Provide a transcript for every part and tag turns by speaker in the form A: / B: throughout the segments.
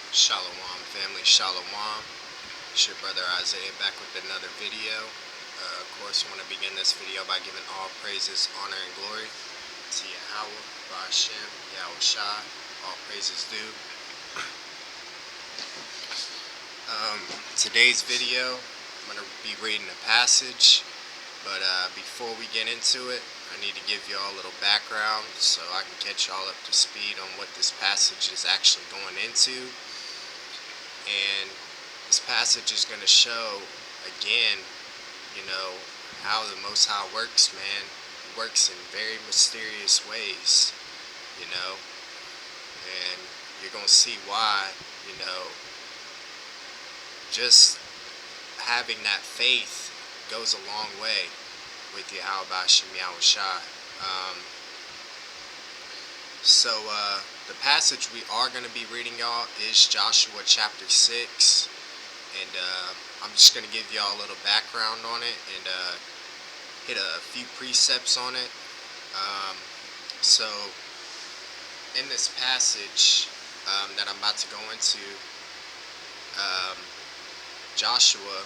A: Shalom family, shalom. It's your brother Isaiah back with another video. Of course, I want to begin this video by giving all praises, honor, and glory to Yahweh, Ba'ashem, Yahweh Shai. All praises due. Today's video, I'm going to be reading a passage, but before we get into it, I need to give you all a little background so I can catch y'all up to speed on what this passage is actually going into. And this passage is going to show, again, how the Most High works, man. He works in very mysterious ways, and you're going to see why, just having that faith goes a long way with Yahweh Ba'ashem Yahweh Shai. The passage we are going to be reading, y'all, is Joshua chapter 6. And I'm just going to give y'all a little background on it and hit a few precepts on it. So, in this passage that I'm about to go into, Joshua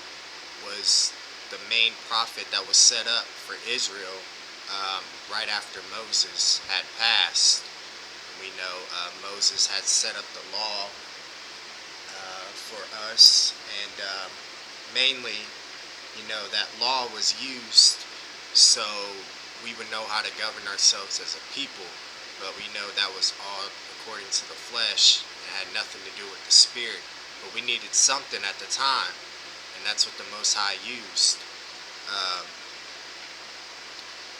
A: was the main prophet that was set up for Israel right after Moses had passed. We know Moses had set up the law for us, and mainly, that law was used so we would know how to govern ourselves as a people, but we know that was all according to the flesh. It had nothing to do with the spirit, but we needed something at the time, and that's what the Most High used.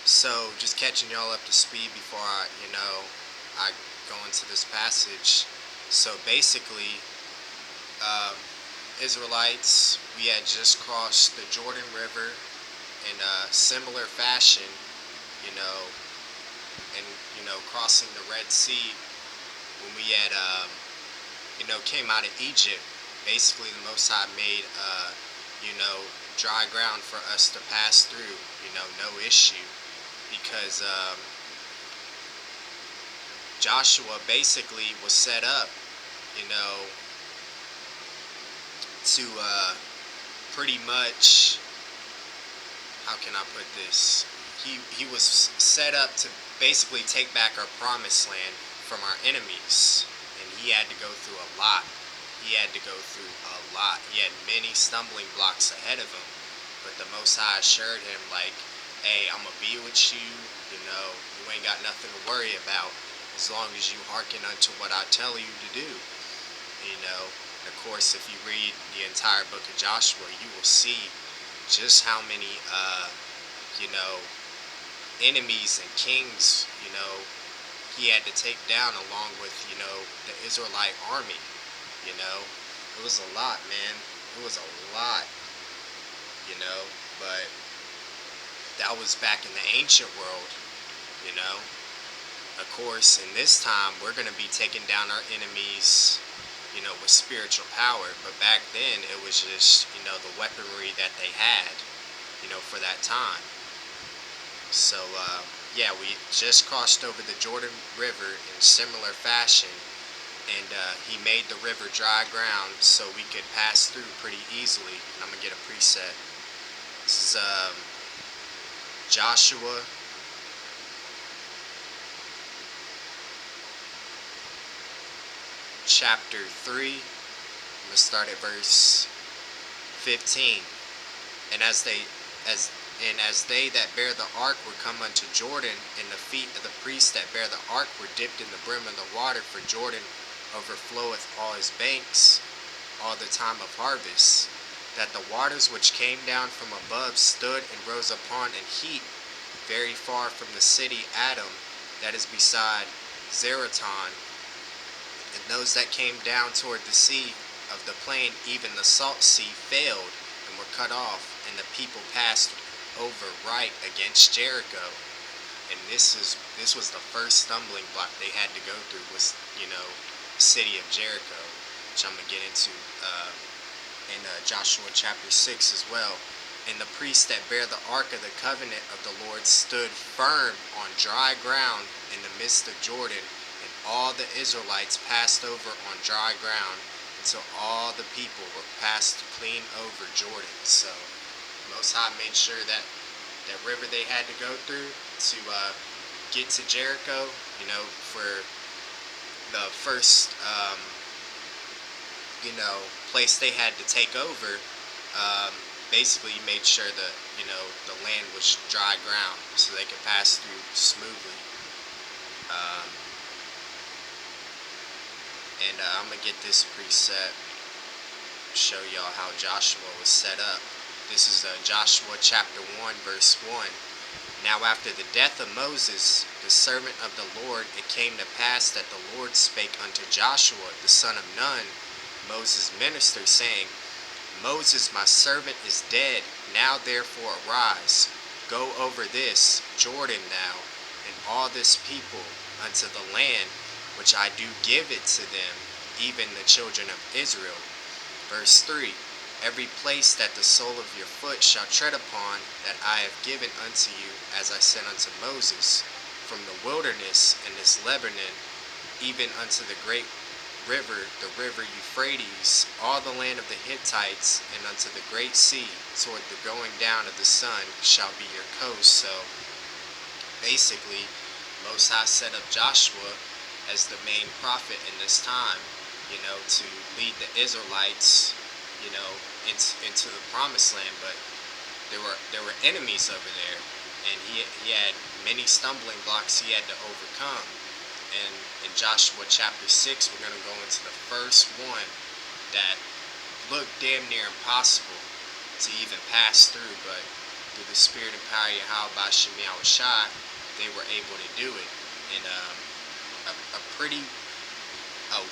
A: So just catching y'all up to speed before I go into this passage. So basically, Israelites, we had just crossed the Jordan River in a similar fashion, and crossing the Red Sea when we had came out of Egypt. Basically, the Most High made dry ground for us to pass through, no issue, because Joshua basically was set up, to pretty much, how can I put this? He was set up to basically take back our promised land from our enemies, and he had to go through a lot. He had many stumbling blocks ahead of him, but the Most High assured him, like, hey, I'm gonna be with you. You ain't got nothing to worry about as long as you hearken unto what I tell you to do. And of course, if you read the entire book of Joshua, you will see just how many enemies and kings he had to take down, along with the Israelite army. It was a lot, man. It was a lot, but that was back in the ancient world. Of course, in this time, we're going to be taking down our enemies with spiritual power, but back then it was just the weaponry that they had for that time. So yeah, we just crossed over the Jordan River in similar fashion, and he made the river dry ground so we could pass through pretty easily. And I'm gonna get a preset. This is Joshua chapter 3. I'm gonna start at verse 15. And as they that bear the ark were come unto Jordan, and the feet of the priests that bear the ark were dipped in the brim of the water, for Jordan overfloweth all his banks all the time of harvest, that the waters which came down from above stood and rose upon an heap very far from the city Adam, that is beside Zeraton. And those that came down toward the sea of the plain, even the salt sea, failed and were cut off, and the people passed over right against Jericho. And this was the first stumbling block they had to go through, was the city of Jericho, which I'm gonna get into in Joshua chapter 6 as well. And the priests that bear the ark of the covenant of the Lord stood firm on dry ground in the midst of Jordan, and all the Israelites passed over on dry ground, until all the people were passed clean over Jordan. So Most High made sure that that river they had to go through to get to Jericho, for the first, place they had to take over. Um, Basically, made sure that the land was dry ground so they could pass through smoothly. Um, and I'm gonna get this preset, show y'all how Joshua was set up. This is Joshua chapter 1, verse 1. Now after the death of Moses, the servant of the Lord, it came to pass that the Lord spake unto Joshua, the son of Nun, Moses' minister, saying, Moses my servant is dead. Now therefore arise, go over this Jordan thou, and all this people, unto the land which I do give it to them, even the children of Israel. Verse 3. Every place that the sole of your foot shall tread upon, that I have given unto you, as I said unto Moses, from the wilderness and this Lebanon, even unto the great river, the river Euphrates, all the land of the Hittites, and unto the great sea, toward the going down of the sun, shall be your coast. So basically, Most High set up Joshua as the main prophet in this time, to lead the Israelites, into the promised land. But there were enemies over there, and he had many stumbling blocks he had to overcome. And in Joshua chapter 6, we're going to go into the first one that looked damn near impossible to even pass through, but through the spirit and power of Yahweh by Shem Yahushai, they were able to do it in a pretty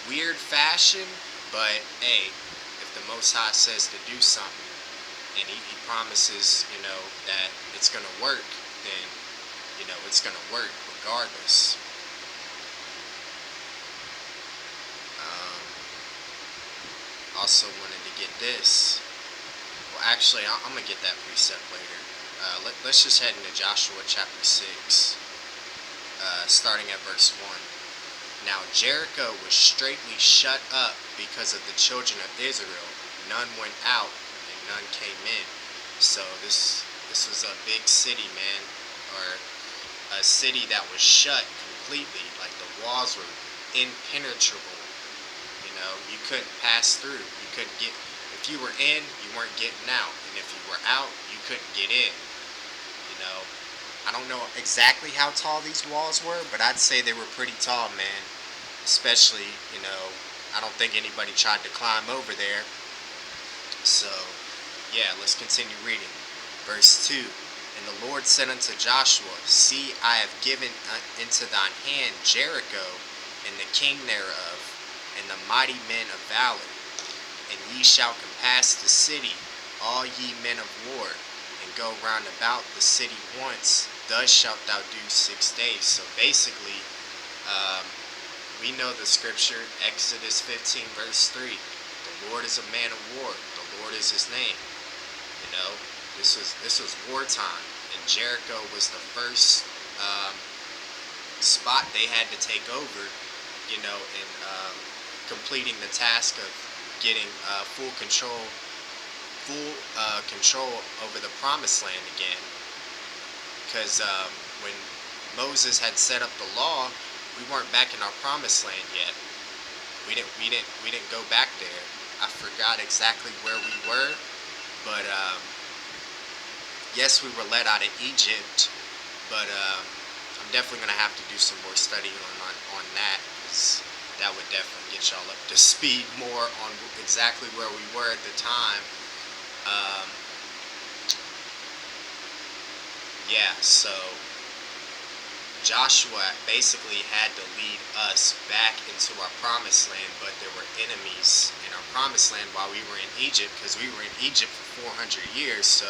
A: weird fashion. But hey, if the Most High says to do something, and he promises, that it's going to work, then, it's going to work regardless. Also wanted to get this. Well, actually, I'm going to get that precept later. Let's just head into Joshua chapter 6, starting at verse 1. Now Jericho was straitly shut up because of the children of Israel. None went out, and none came in. So this was a big city, man, or a city that was shut completely. Like the walls were impenetrable. You couldn't pass through. You couldn't get. If you were in, you weren't getting out, and if you were out, you couldn't get in. I don't know exactly how tall these walls were, but I'd say they were pretty tall, man. Especially, I don't think anybody tried to climb over there. So, yeah, let's continue reading. Verse 2. And the Lord said unto Joshua, See, I have given into thine hand Jericho, and the king thereof, and the mighty men of valor. And ye shall compass the city, all ye men of war, and go round about the city once. Thus shalt thou do 6 days. So basically, we know the scripture, Exodus 15, verse 3. The Lord is a man of war. The Lord is his name. This was wartime, and Jericho was the first spot they had to take over, in completing the task of getting full control over the promised land again. Because when Moses had set up the law, we weren't back in our promised land yet. We didn't go back there. I forgot exactly where we were, but yes, we were led out of Egypt. But I'm definitely gonna have to do some more study on that, because that would definitely get y'all up to speed more on exactly where we were at the time. Yeah, so Joshua basically had to lead us back into our promised land, but there were enemies in our promised land while we were in Egypt, because we were in Egypt for 400 years, so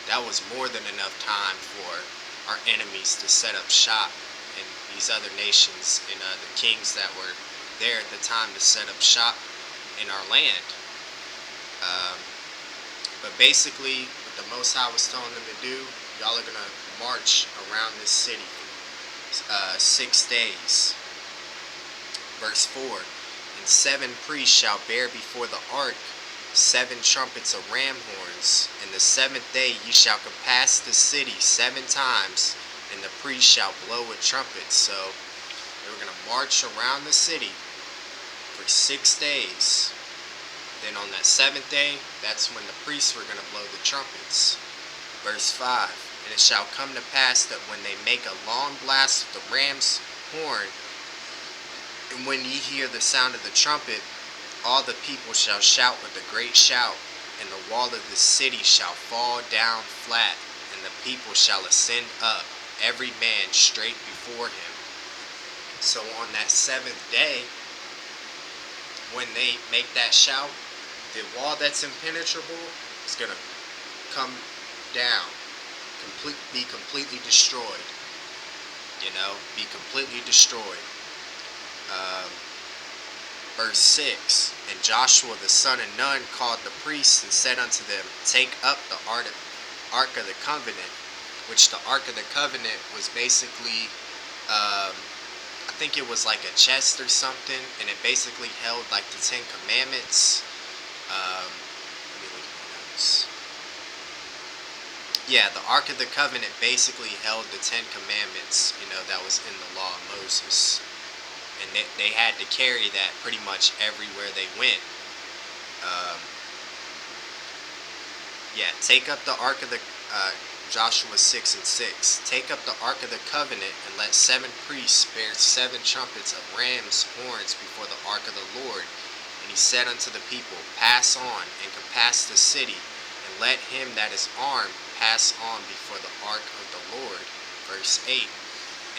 A: that was more than enough time for our enemies to set up shop, and these other nations and the kings that were there at the time to set up shop in our land. But basically, what the Most High was telling them to do, y'all are gonna march around this city 6 days. Verse 4. And 7 priests shall bear before the ark 7 trumpets of ram horns. And the 7th day ye shall compass the city 7 times, and the priests shall blow with trumpets. So they were going to march around the city for 6 days. Then on that 7th day, that's when the priests were going to blow the trumpets. Verse 5. And it shall come to pass that when they make a long blast with the ram's horn, and when ye hear the sound of the trumpet, all the people shall shout with a great shout, and the wall of the city shall fall down flat, and the people shall ascend up, every man straight before him. So on that 7th day, when they make that shout, the wall that's impenetrable is going to come down, be completely destroyed. Be completely destroyed. Verse 6. And Joshua the son of Nun called the priests and said unto them, Take up the ark of the covenant, which the ark of the covenant was basically, I think it was like a chest or something, and it basically held like the 10 Commandments. Let me look at my notes. Yeah, the Ark of the Covenant basically held the 10 Commandments, that was in the law of Moses. And they had to carry that pretty much everywhere they went. Take up the Ark of the, Joshua 6 and 6. Take up the Ark of the Covenant, and let 7 priests bear 7 trumpets of ram's horns before the Ark of the Lord. And he said unto the people, Pass on, and compass the city, and let him that is armed pass on before the ark of the Lord. Verse 8.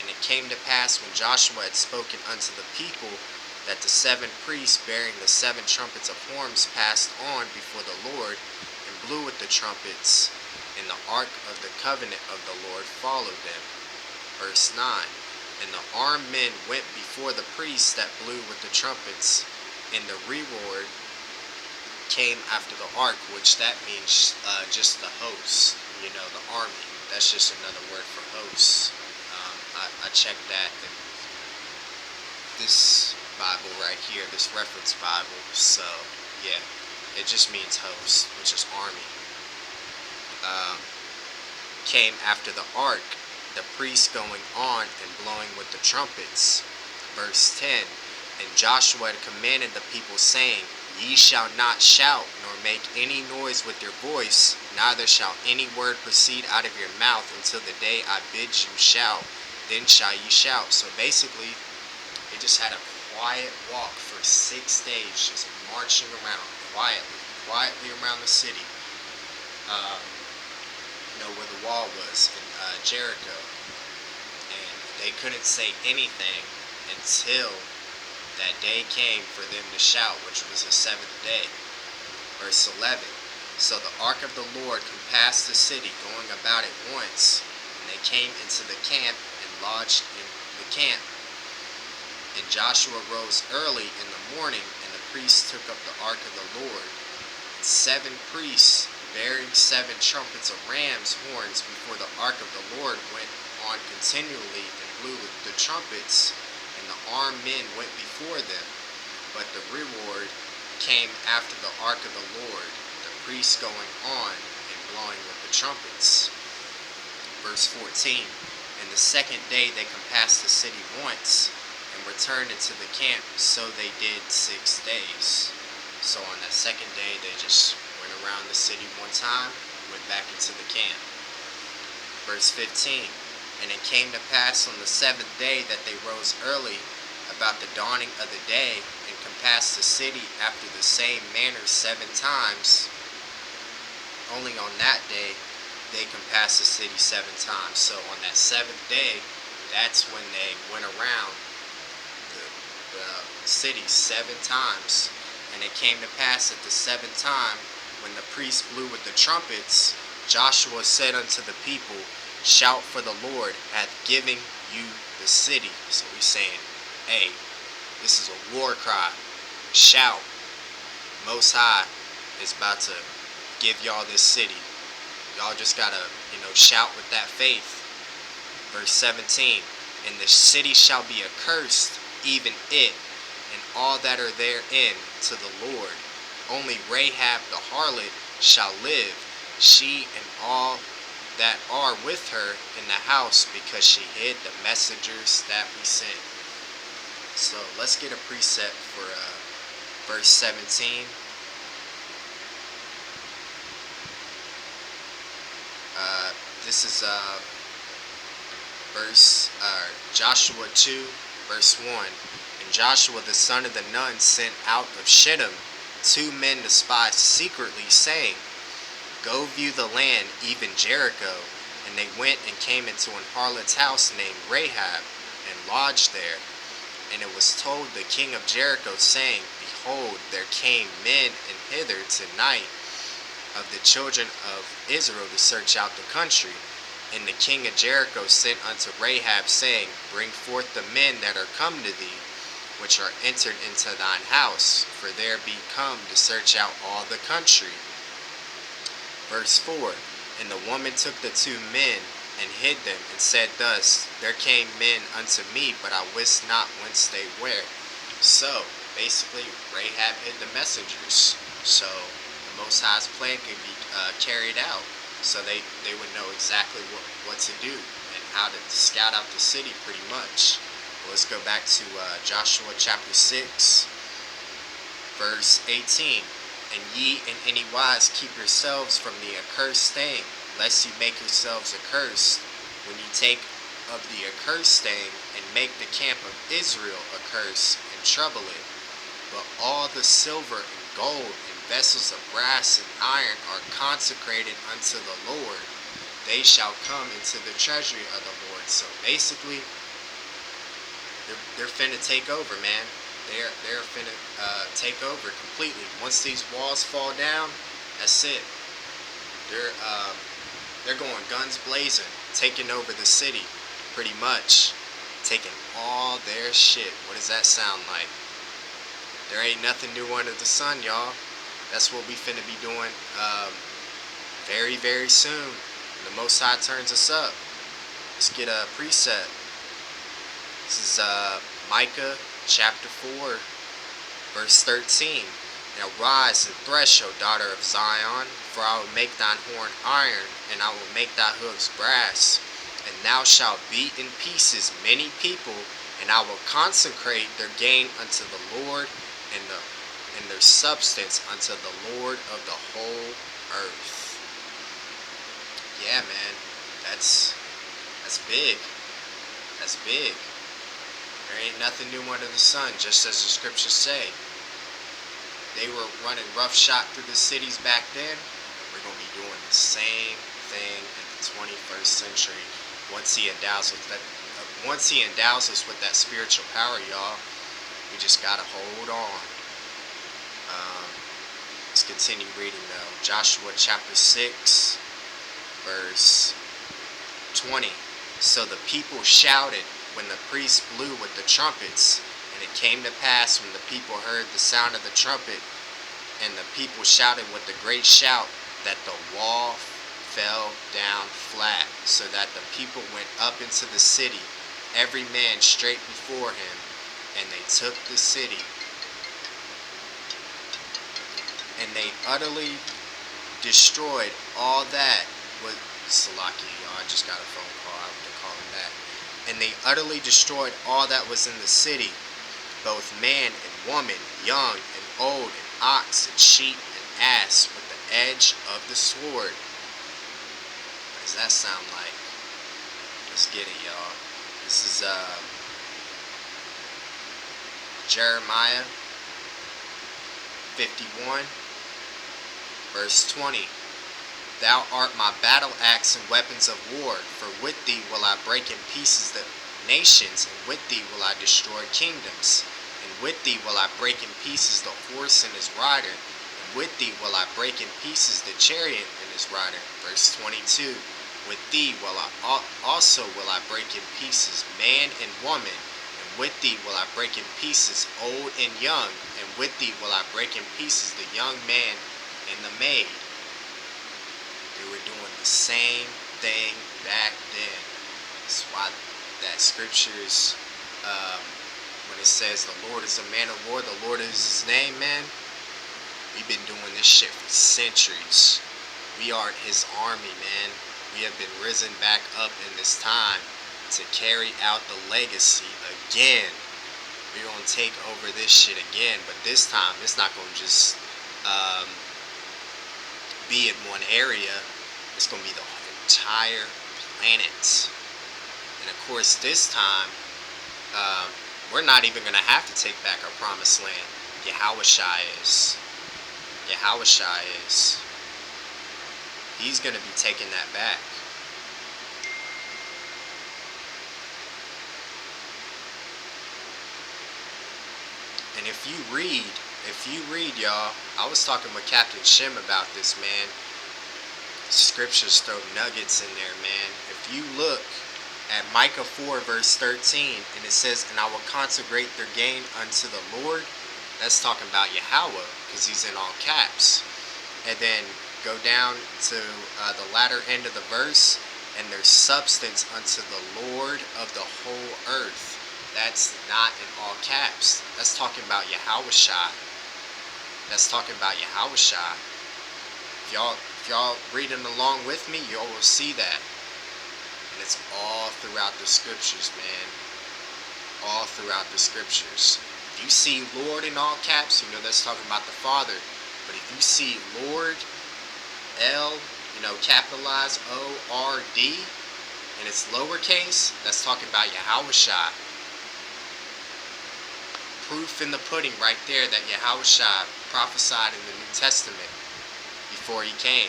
A: And it came to pass when Joshua had spoken unto the people, that the 7 priests bearing the 7 trumpets of horns passed on before the Lord, and blew with the trumpets, and the ark of the covenant of the Lord followed them. Verse 9. And the armed men went before the priests that blew with the trumpets, and the reward came after the ark, which that means just the host, the army. That's just another word for hosts. I checked that in this Bible right here, this reference Bible. So yeah, it just means host, which is army. Came after the ark, the priests going on and blowing with the trumpets. Verse 10. And Joshua had commanded the people, saying, Ye shall not shout, nor make any noise with your voice, neither shall any word proceed out of your mouth until the day I bid you shout. Then shall ye shout. So basically, they just had a quiet walk for 6 days, just marching around quietly around the city. Where the wall was in Jericho. And they couldn't say anything until that day came for them to shout, which was the 7th day. Verse 11. So the ark of the Lord compassed the city, going about it once, and they came into the camp and lodged in the camp. And Joshua rose early in the morning, and the priests took up the ark of the Lord. And 7 priests bearing 7 trumpets of ram's horns before the ark of the Lord went on continually and blew with the trumpets, and the armed men went before them. But the reward came after the ark of the Lord, the priests going on and blowing with the trumpets. Verse 14. And the 2nd day they compassed the city once, and returned into the camp, so they did 6 days. So on that 2nd day they just went around the city one time, went back into the camp. Verse 15. And it came to pass on the 7th day that they rose early about the dawning of the day, and compassed the city after the same manner 7 times. Only on that day they compassed the city 7 times. So on that 7th day, that's when they went around the city 7 times. And it came to pass at the 7th time, when the priests blew with the trumpets, Joshua said unto the people, Shout, for the Lord hath given you the city. So he's saying, hey, this is a war cry. Shout. Most High is about to give y'all this city. Y'all just gotta, shout with that faith. Verse 17. And the city shall be accursed, even it, and all that are therein to the Lord. Only Rahab the harlot shall live, she and all that are with her in the house, because she hid the messengers that we sent. So let's get a precept for verse 17. This is Joshua 2, verse 1. And Joshua the son of the Nun sent out of Shittim 2 men to spy secretly, saying, Go view the land, even Jericho. And they went and came into an harlot's house named Rahab, and lodged there. And it was told the king of Jericho, saying, Behold, there came men in hither tonight of the children of Israel to search out the country. And the king of Jericho sent unto Rahab, saying, Bring forth the men that are come to thee, which are entered into thine house, for there be come to search out all the country. Verse 4. And the woman took the 2 men, and hid them, and said thus, There came men unto me, but I wist not whence they were. So, basically, Rahab hid the messengers, so the Most High's plan could be carried out. So they would know exactly what to do, and how to scout out the city pretty much. Well, let's go back to Joshua chapter 6, verse 18. And ye in any wise keep yourselves from the accursed thing, lest ye make yourselves accursed, when ye take of the accursed thing, and make the camp of Israel accursed, and trouble it. But all the silver and gold, and vessels of brass and iron, are consecrated unto the Lord. They shall come into the treasury of the Lord. So basically, they're finna take over, man. They're finna take over completely. Once these walls fall down, that's it. They're going guns blazing, taking over the city, pretty much, taking all their shit. What does that sound like? There ain't nothing new under the sun, y'all. That's what we finna be doing very, very soon. The Most High turns us up. Let's get a precept. This is Micah chapter 4, verse 13. Now rise and thresh, O daughter of Zion, for I will make thine horn iron, and I will make thy hoofs brass. And thou shalt beat in pieces many people, and I will consecrate their gain unto the Lord, and their substance unto the Lord of the whole earth. Yeah, man, that's big. That's big. There ain't nothing new under the sun, just as the scriptures say. They were running roughshod through the cities back then. We're going to be doing the same thing in the 21st century. Once he endows us with that spiritual power, y'all, we just got to hold on. Let's continue reading though. Joshua chapter 6, verse 20. So the people shouted when the priests blew with the trumpets. And it came to pass, when the people heard the sound of the trumpet, and the people shouted with a great shout, that the wall fell down flat, so that the people went up into the city, every man straight before him, and they took the city. And they utterly destroyed all that was Salaki, y'all. I just got a phone call. I have to call him back. And they utterly destroyed all that was in the city, both man and woman, young and old, and ox and sheep and ass, with the edge of the sword. What does that sound like? Let's get it, y'all. This is Jeremiah 51, verse 20. Thou art my battle axe and weapons of war, for with thee will I break in pieces the nations, and with thee will I destroy kingdoms. And with thee will I break in pieces the horse and his rider, and with thee will I break in pieces the chariot and his rider. Verse 22. With thee will I also will I break in pieces man and woman, and with thee will I break in pieces old and young, and with thee will I break in pieces the young man and the maid. They were doing the same thing back then. That's why that scriptures when it says the Lord is a man of war, the Lord is his name, man. We've been doing this shit for centuries. We are his army, man. We have been risen back up in this time to carry out the legacy again. We're going to take over this shit again, but this time it's not going to just be in one area. It's going to be the entire planet. And of course, this time, we're not even going to have to take back our promised land. Yahushua is. He's going to be taking that back. And if you read, y'all, I was talking with Captain Shim about this, man. Scriptures throw nuggets in there, man. If you look at Micah 4 verse 13, and it says, and I will consecrate their gain unto the Lord. That's talking about Yahweh, because he's in all caps. And then go down to the latter end of the verse, and their substance unto the Lord of the whole earth. That's not in all caps. That's talking about Yahushua. That's talking about Yahushua. If y'all reading along with me, y'all will see that. And it's all throughout the scriptures, man. All throughout the scriptures. If you see Lord in all caps, you know that's talking about the Father. But if you see Lord, L, capitalized O-R-D, and it's lowercase, that's talking about Yahushua. Proof in the pudding right there that Yahushua prophesied in the New Testament before he came,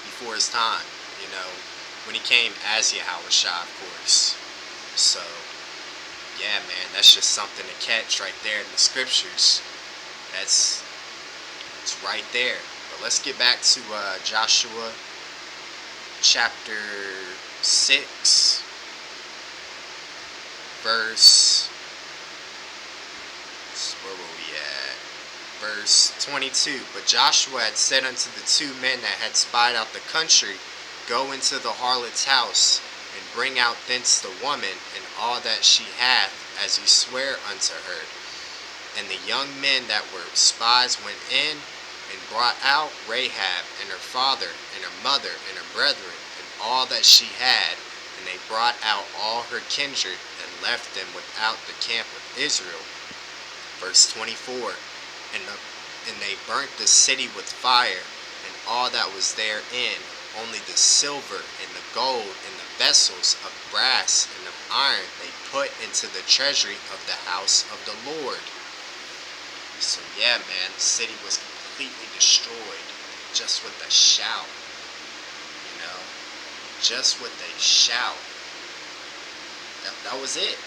A: before his time, when he came as Yahushua, of course. So, yeah, man, that's just something to catch right there in the scriptures. It's right there. But let's get back to Joshua chapter 6, verse, where were we at? Verse 22. But Joshua had said unto the two men that had spied out the country, go into the harlot's house, and bring out thence the woman, and all that she hath, as ye swear unto her. And the young men that were spies went in, and brought out Rahab, and her father, and her mother, and her brethren, and all that she had, and they brought out all her kindred, and left them without the camp of Israel. Verse 24. And they burnt the city with fire, and all that was therein, only the silver and the gold and the vessels of brass and of iron they put into the treasury of the house of the Lord. So yeah, man, the city was completely destroyed just with a shout. Just with a shout. That was it.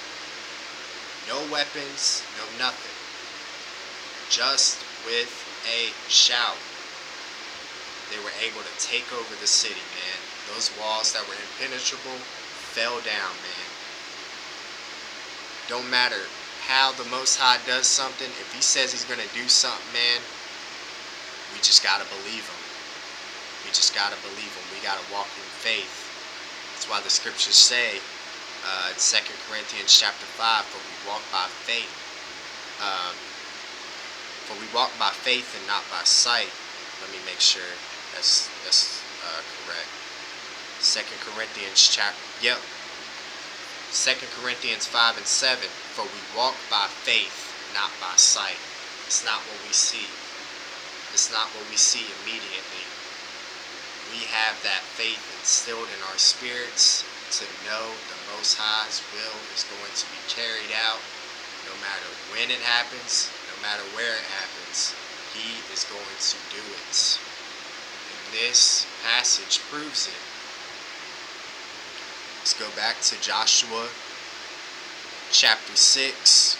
A: No weapons, no nothing. Just with a shout. They were able to take over the city, man. Those walls that were impenetrable fell down, man. Don't matter how the Most High does something. If he says he's going to do something, man, we just got to believe him. We just got to believe him. We got to walk in faith. That's why the scriptures say in 2 Corinthians chapter 5, for we walk by faith. For we walk by faith and not by sight. Let me make sure that's correct. 2 Corinthians 2 Corinthians 5 and 7. For we walk by faith, not by sight. It's not what we see. It's not what we see immediately. We have that faith instilled in our spirits to know the Most High's will is going to be carried out no matter when it happens. No matter where it happens, he is going to do it. And this passage proves it. Let's go back to Joshua chapter 6,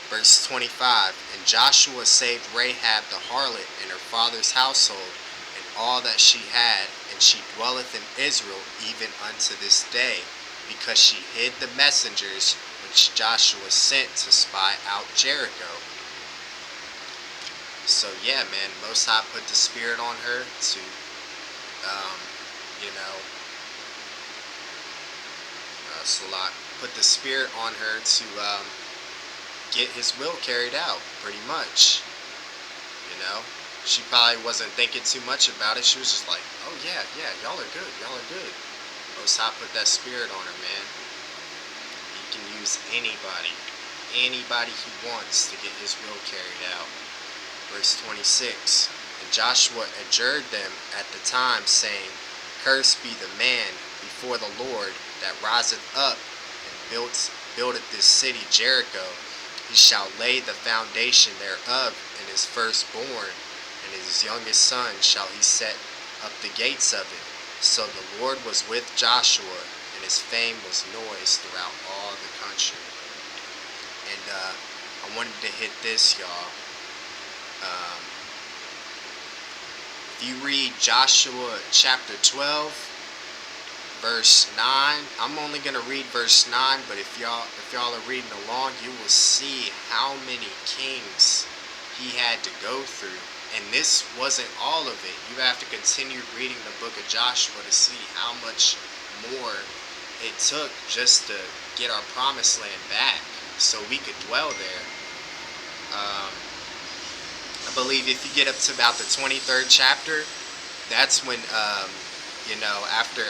A: verse 25. And Joshua saved Rahab the harlot and her father's household, and all that she had, and she dwelleth in Israel even unto this day, because she hid the messengers which Joshua sent to spy out Jericho. So yeah, man, Most High put the spirit on her to, Salak, put the spirit on her to get his will carried out, pretty much. You know, she probably wasn't thinking too much about it. She was just like, oh yeah, yeah, y'all are good, y'all are good. Most High put that spirit on her, man. He can use anybody he wants to get his will carried out. Verse 26. And Joshua adjured them at the time, saying, Cursed be the man before the Lord that riseth up and buildeth this city Jericho. He shall lay the foundation thereof in his firstborn, and his youngest son shall he set up the gates of it. So the Lord was with Joshua, and his fame was noised throughout all the country. And I wanted to hit this, y'all. If you read Joshua chapter 12, verse 9, I'm only going to read verse 9, but if y'all are reading along, you will see how many kings he had to go through. And this wasn't all of it. You have to continue reading the book of Joshua to see how much more it took just to get our promised land back so we could dwell there. I believe if you get up to about the 23rd chapter, that's when, after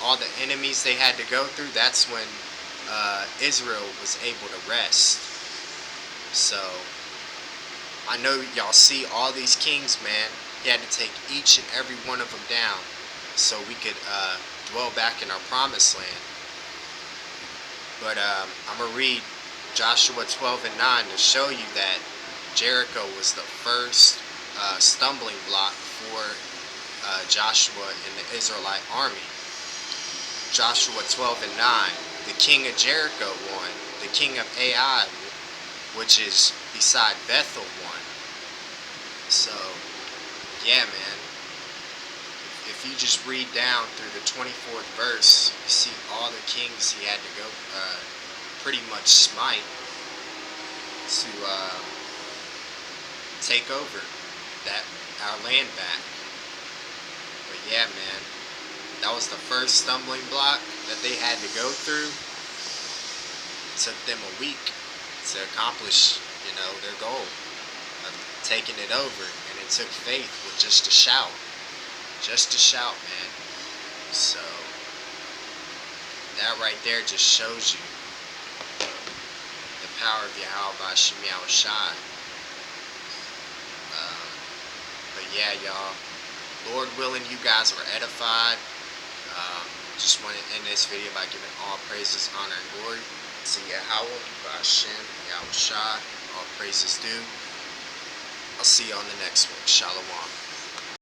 A: all the enemies they had to go through, that's when Israel was able to rest. So, I know y'all see all these kings, man. He had to take each and every one of them down so we could dwell back in our promised land. But I'm going to read Joshua 12 and 9 to show you that Jericho was the first stumbling block for Joshua and the Israelite army. Joshua 12 and 9. The king of Jericho won. The king of Ai, which is beside Bethel, won. So, yeah, man. If you just read down through the 24th verse, you see all the kings he had to go pretty much smite to take over our land back. But yeah, man, that was the first stumbling block that they had to go through. It took them a week to accomplish, their goal of taking it over, and it took faith with just a shout, man. So that right there just shows you the power of Yahweh Shem Yahushai. But yeah, y'all, Lord willing, you guys were edified. Just want to end this video by giving all praises, honor, and glory to Yahweh, Hashem, Yahushai. All praises due. I'll see you on the next one. Shalom.